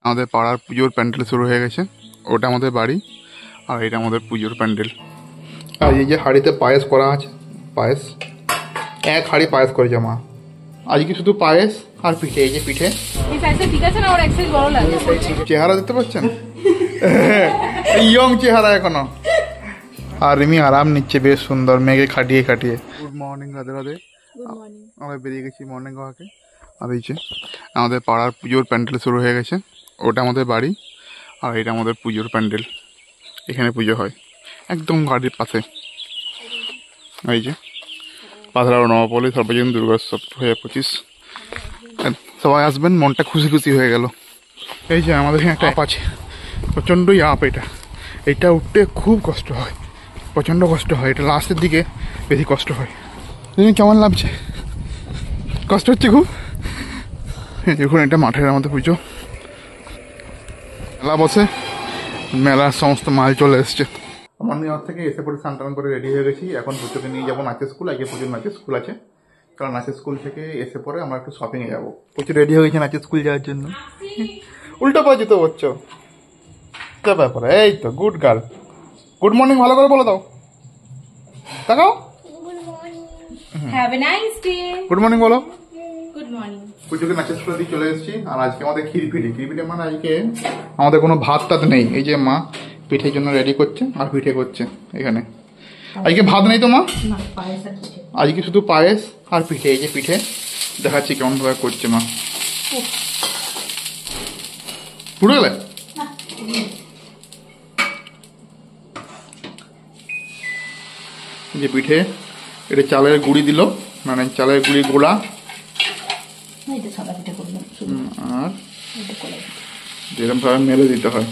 আমাদের পাড়ার পুজোর প্যান্ডেল শুরু হয়ে গেছে। ওটা আমাদের বাড়ি আর এটা আমাদের পুজোর প্যান্ডেল। আর এই যে হাঁড়িতে পায়েস করা আছে, পায়েস এক হাঁড়ি পায়েস করেছে মা আজকে, শুধু পায়েস আর পিঠে। এই যে পিঠে চেহারা দেখতে পাচ্ছেন, ইয়ং চেহারা এখনো। আর রিমি আরাম নিচ্ছে বেশ সুন্দর, মেঘে খাটিয়ে খাটিয়ে। Good morning, Radhe Radhe. আমরা বেরিয়ে গেছি মর্নিং ওয়াকে। আর এই যে আমাদের পাড়ার পুজোর প্যান্ডেল শুরু হয়ে গেছে। ওটা আমাদের বাড়ি আর এটা আমাদের পুজোর প্যান্ডেল। এখানে পুজো হয় একদম গাড়ির পাশে। এই যে পাথরা নবাপল্লী সর্বজনীন দুর্গোৎসব 2025। সবাই আসবেন, মনটা খুশি খুশি হয়ে গেল। এই যে আমাদের এখানে একটা আপ আছে, প্রচণ্ডই আপ। এটা উঠতে খুব কষ্ট হয়, প্রচণ্ড কষ্ট হয়। এটা লাস্টের দিকে বেশি কষ্ট হয়। কেমন লাগছে? কষ্ট হচ্ছে খুব। দেখুন এটা মাঠের আমাদের পুজো, মেলা বসে, মেলার সমস্ত মাল চলে এসছে। মর্নিং ওয়াক থেকে এসে পরে স্নান করে রেডি হয়ে গেছি। এখন পুজোকে নিয়ে যাবো নাচের স্কুল। আগে পুজোর নাচের স্কুল আছে, কারণ নাচের স্কুল থেকে এসে পরে আমরা একটু শপিংয়ে যাবো। প্রচুর রেডি হয়ে গেছে নাচের স্কুল যাওয়ার জন্য। উল্টো পাচ্ছি তো বলছো ব্যাপারে। এই তো গুড গার্ল। গুড মর্নিং ভালো করে বলে দাও, তাকাও। গুড মর্নিং বলো। Good morning. পুজোকে নাচের স্কুলে দিয়ে চলে এসেছি। আর আজকে আমাদের খিরপিঠে মানে আজকে আমাদের কোনো ভাত টাত নেই। এই যে মা পিঠের জন্য রেডি করছে আর পিঠে করছে এখানে। আজকে ভাত নেই তো মা, আজকে শুধু পায়েস আর পিঠে। এই যে পিঠে দেখাচ্ছি কেমন ভাবে করছে মা। পুরো গেলে যে পিঠে, এটা চালের গুঁড়ি দিল, মানে চালের গুঁড়ি গোলা। আর যেরকম ভাবে মেলে দিতে হয়।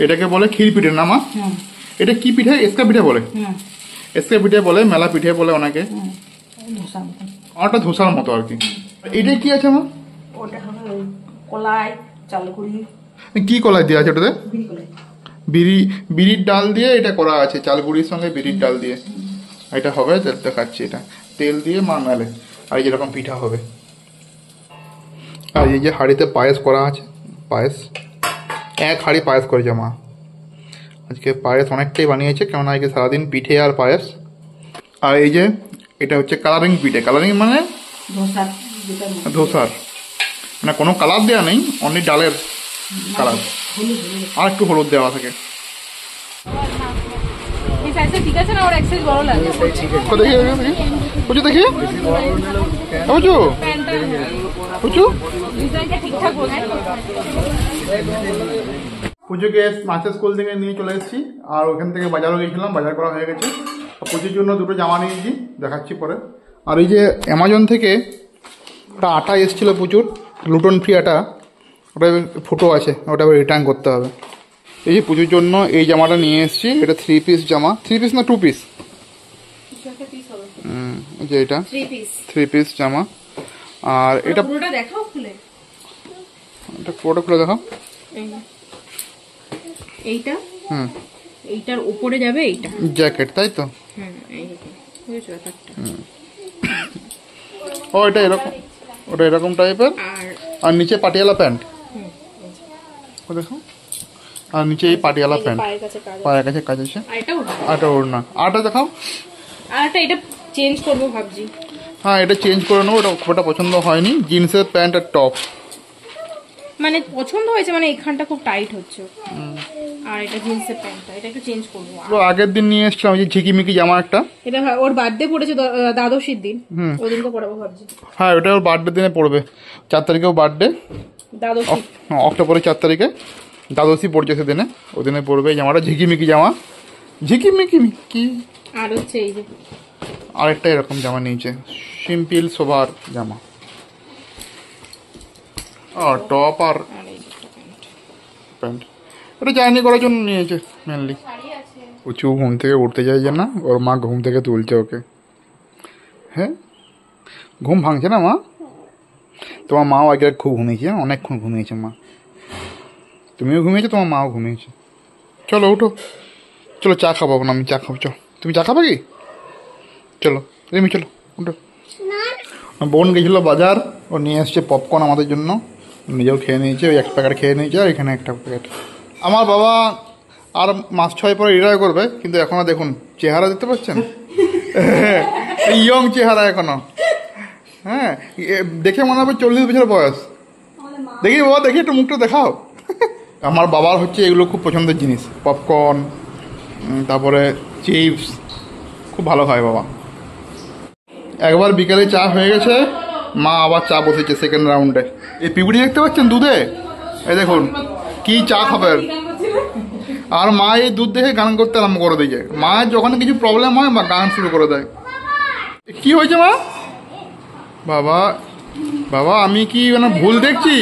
এটাকে বলে ক্ষীর পিঠে না মা? এটা কি পিঠে? এসকা পিঠে বলে। এসকা পিঠে বলে, মেলা পিঠে বলে অনেকে। ওটা ধোসার মতো আর কি। এটা কি আছে মা? কলাই, চালকুড়ি। কি কলাই দেওয়া আছে ওটাতে? বিড়ির ডাল দিয়ে এটা করা আছে, চালগুড়ির সঙ্গে বিড়ির ডাল দিয়ে এটা হবে। দেখাচ্ছি, এটা তেল দিয়ে মা মেলে। আর যেরকম পিঠা হবে। আর এই যে হাঁড়িতে পায়েস করা আছে, পায়েস এক হাঁড়ি পায়েস করেছে মা আজকে। পায়েস অনেকটাই বানিয়েছে, কেননা আজকে সারাদিন পিঠে আর পায়েস। আর এই যে এটা হচ্ছে কালারিং পিঠে। কালারিং মানে ধোসার, মানে কোনো কালার দেওয়া নেই, অনলি ডালের কালার আর একটু হলুদ দেওয়া থাকে। পুজোকে নাচের স্কুল থেকে নিয়ে চলে এসেছি। আর ওখান থেকে বাজারও গিয়েছিলাম, বাজার করা হয়ে গেছে। পুজোর জন্য দুটো জামা নিয়েছি, দেখাচ্ছি পরে। আর এই যে অ্যামাজন থেকে একটা আটা এসেছিলো প্রচুর, গ্লুটেন ফ্রি আটা। ওটা ফুটো আছে, ওটা রিটার্ন করতে হবে। এই যে পুজোর জন্য এই জামাটা নিয়ে এসেছি। এটা 3 পিস জামা। 3 পিস না 2 পিস? যে এটা 3 পিস জামা। আর এটা পুরোটা দেখাও, খুলে এটা পুরোটা খুলে দেখাও। এইটা এইটার উপরে যাবে এইটা জ্যাকেট, তাই তো? ও এটা এরকম, ওটা এরকম টাইপের। আর নিচে পাটিয়ালা প্যান্ট দেখো। আর নিচে এই পাটিয়ালা প্যান্ট, পায়ের কাছে কাজ আছে। আটা ওড়না। আটা দেখাও। আটা এটা চেঞ্জ করবো ভাবছি। হ্যাঁ এটা চেঞ্জ করে নেবো। ওটা পছন্দ হয়নি, জিন্সের প্যান্ট আর টপ। মানে পছন্দ হয়েছে, মানে এখানটা খুব টাইট হচ্ছে। আর এটা জিন্সের প্যান্টটা, এটা একটু চেঞ্জ করবো। আগের দিন নিয়ে এসেছিলাম এই যে ঝিকিমিকি জামা একটা। এটা ওর বার্থডে পড়েছে দ্বাদশীর দিন, ওই দিনকে পড়াবো ভাবছি। হ্যাঁ ওটা ওর বার্থডে দিনে পড়বে। 4 তারিখেও বার্থডে, দ্বাদশী অক্টোবরের 4 তারিখে দ্বাদশী পড়ছে সেদিনে। ওই দিনে পড়বে এই জামাটা, ঝিকিমিকি জামা। ঝিকিমিকি কি। আর হচ্ছে এই যে আরেকটা এরকম জামা নিয়েছে, সিম্পল সোভার জামা। আর টপ আর প্যান্ট। এটা জার্নি করার জন্য নিয়েছে মেনলি। উঁচু ঘুম থেকে উঠতে চাইছে না, ওর মা ঘুম থেকে তুলছে ওকে। হ্যাঁ ঘুম ভাঙছে না মা? তোমার মাও আগে খুব ঘুমিয়েছে, অনেকক্ষণ ঘুমিয়েছে মা। তুমিও ঘুমিয়েছো, তোমার মাও ঘুমিয়েছে। চলো উঠো, চলো চা খাবো। এখন আমি চা খাবো। চলো তুমি চা খাবে কি? চলো রিমি চলো উঠো। বোন গেছিলো বাজার, ও নিয়ে এসছে পপকর্ন আমাদের জন্য। নিজেও খেয়ে নিয়েছে, ওই এক প্যাকেট খেয়ে নিয়েছে আর এখানে একটা প্যাকেট। আমার বাবা আর মাস 6 পরে রিটায়ার করবে, কিন্তু এখনো দেখুন চেহারা দেখতে পাচ্ছেন, ইয়ং চেহারা এখনো। হ্যাঁ, দেখে মনে হবে 40 বছর বয়স। দেখি বাবা, দেখি একটু মুখটা দেখাও। আমার বাবার হচ্ছে এগুলো খুব পছন্দের জিনিস, পপকর্ন, তারপরে চিপস, খুব ভালো খায় বাবা। একবার বিকেলে চা হয়ে গেছে, মা আবার চা বসেছে সেকেন্ড রাউন্ডে। এই পিপুটি দেখতে পাচ্ছেন দুধে, এই দেখুন কি চা খাবে। আর মা এই দুধ দেখে গান করতে আরম্ভ করে দিয়েছে। মায়ের যখন কিছু প্রবলেম হয় মা গান শুরু করে দেয়। কি হয়েছে মা? বাবা বাবা, আমি কি মানে ভুল দেখছি?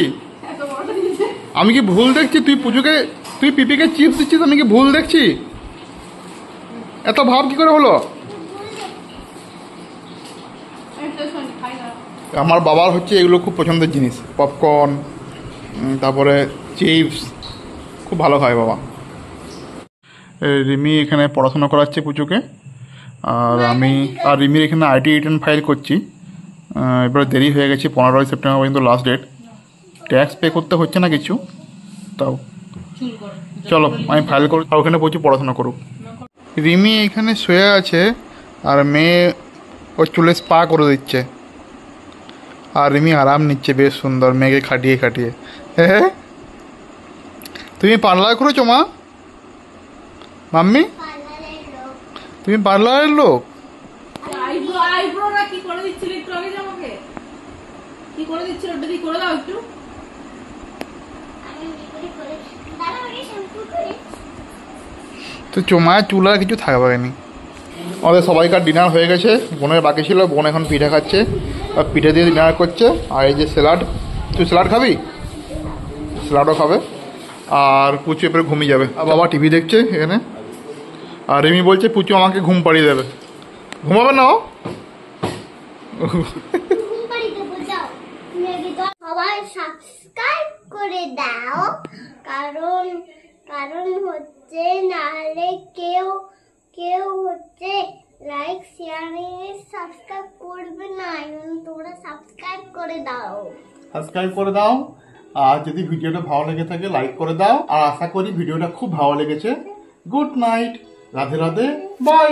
আমি কি ভুল দেখছি? তুই পিপিকে চিপস দিচ্ছিস, আমি কি ভুল দেখছি? এত ভাব কি করে হলো? আমার বাবার হচ্ছে এগুলো খুব পছন্দের জিনিস, পপকর্ন, তারপরে চিপস, খুব ভালো খায় বাবা। রিমি এখানে পড়াশোনা করাচ্ছে পুচুকে, আর রিমির এখানে আইটি রিটার্ন ফাইল করছি। এবারে দেরি হয়ে গেছে, 15 সেপ্টেম্বর পর্যন্ত লাস্ট ডেট। ট্যাক্স পে করতে হচ্ছে না কিছু, তাও চলো আমি ফাইল করি, আর ওখানে প্রচুর পড়াশোনা করুক। রিমি এখানে শুয়ে আছে আর মেয়ে ওর চুলে স্পা করে দিচ্ছে, আর রিমি আরাম নিচ্ছে বেশ সুন্দর মেয়েকে খাটিয়ে খাটিয়ে। হ্যাঁ, তুমি পার্লার করেছো মা? মাম্মি তুমি পার্লারের লোক? তো মায়ের চুল আর কিছু থাকবে না। আমাদের সবাইকার ডিনার হয়ে গেছে, বোনের বাকি ছিল, বোন এখন পিঠে খাচ্ছে আর পিঠে দিয়ে ডিনার করছে। আর এই যে স্যালাড, তুই স্যালাড খাবি? স্যালাডও খাবে। আর পুচু এবারে ঘুমিয়ে যাবে, আর বাবা টিভি দেখছে এখানে। আর রিমি বলছে পুচু আমাকে ঘুম পাড়িয়ে দেবে। ঘুমাবে না ও? সবাই সাবস্ক্রাইব করে দাও, কারণ হচ্ছে নাহলে কেউ হচ্ছে লাইক শেয়ার সাবস্ক্রাইব করবে না। তোমরা সাবস্ক্রাইব করে দাও। আর যদি ভিডিওটা ভালো লেগে থাকে লাইক করে দাও। আর আশা করি ভিডিওটা খুব ভালো লেগেছে। Good night, Radhe Radhe, by.